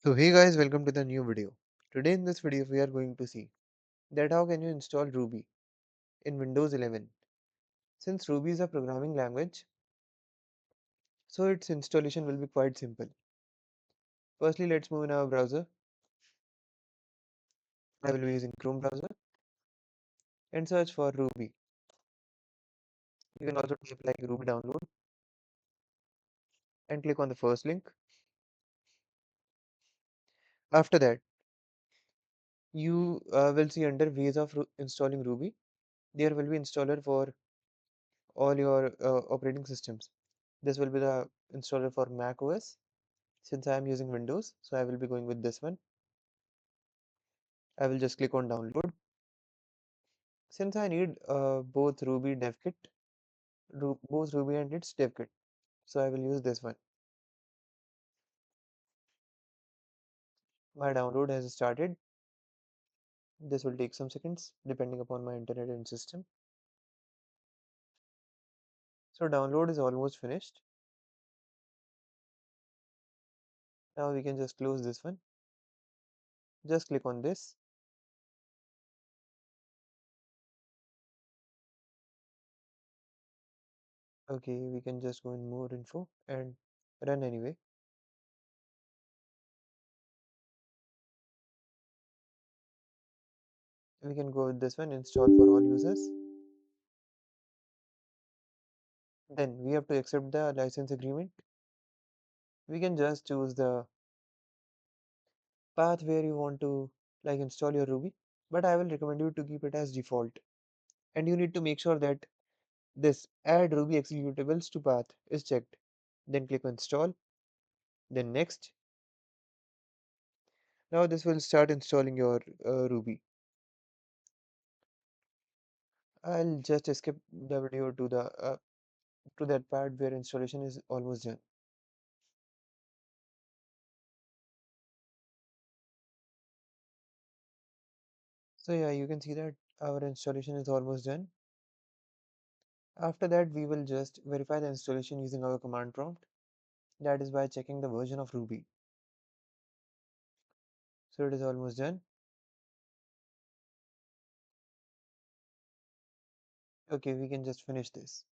So hey guys, welcome to the new video. Today in this video we are going to see that how can you install Ruby in Windows 11. Since Ruby is a programming language, so its installation will be quite simple. Firstly, let's move in our browser. I will be using Chrome browser and search for Ruby. You can also type like Ruby download and click on the first link. After that, you will see under ways of installing Ruby. There will be installer for all your operating systems. This will be the installer for Mac OS. Since I am using Windows, so I will be going with this one. I will just click on download. Since I need both Ruby DevKit, both Ruby and its DevKit, so I will use this one. My download has started. This will take some seconds depending upon my internet and system. So download is almost finished. Now we can just close this one. Just click on this. Okay, we can just go in more info and run anyway. We can go with this one, install for all users. Then we have to accept the license agreement. We can just choose the path where you want to like install your Ruby, but I will recommend you to keep it as default. And you need to make sure that this add Ruby executables to path is checked. Then click on install, then next. Now this will start installing your Ruby. I'll just skip the video to that part where installation is almost done. So yeah, you can see that our installation is almost done. After that, we will just verify the installation using our command prompt. That is by checking the version of Ruby. So it is almost done. Okay, we can just finish this.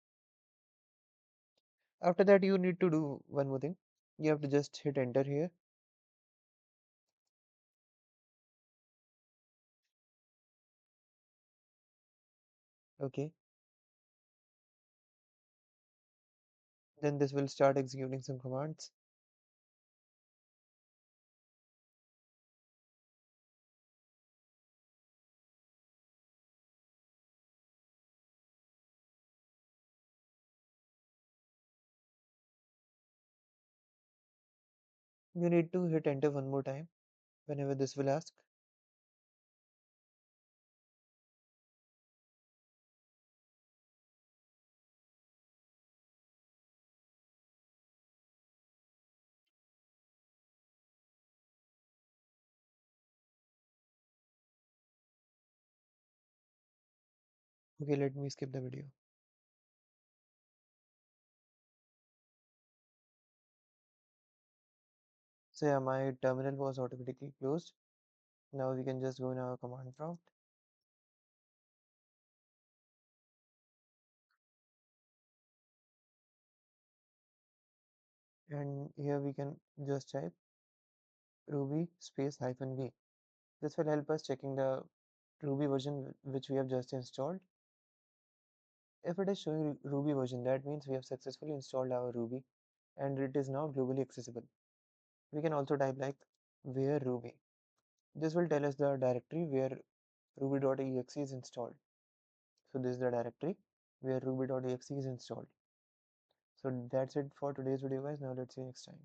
After that, you need to do one more thing. You have to just hit enter here. Okay. Then this will start executing some commands. You need to hit enter one more time whenever this will ask. Okay, let me skip the video. So yeah, my terminal was automatically closed. Now we can just go in our command prompt. And here we can just type Ruby space hyphen V. This will help us checking the Ruby version which we have just installed. If it is showing Ruby version, that means we have successfully installed our Ruby and it is now globally accessible. We can also type like where Ruby. This will tell us the directory where ruby.exe is installed. So this is the directory where ruby.exe is installed. So that's it for today's video guys. Now let's see you next time.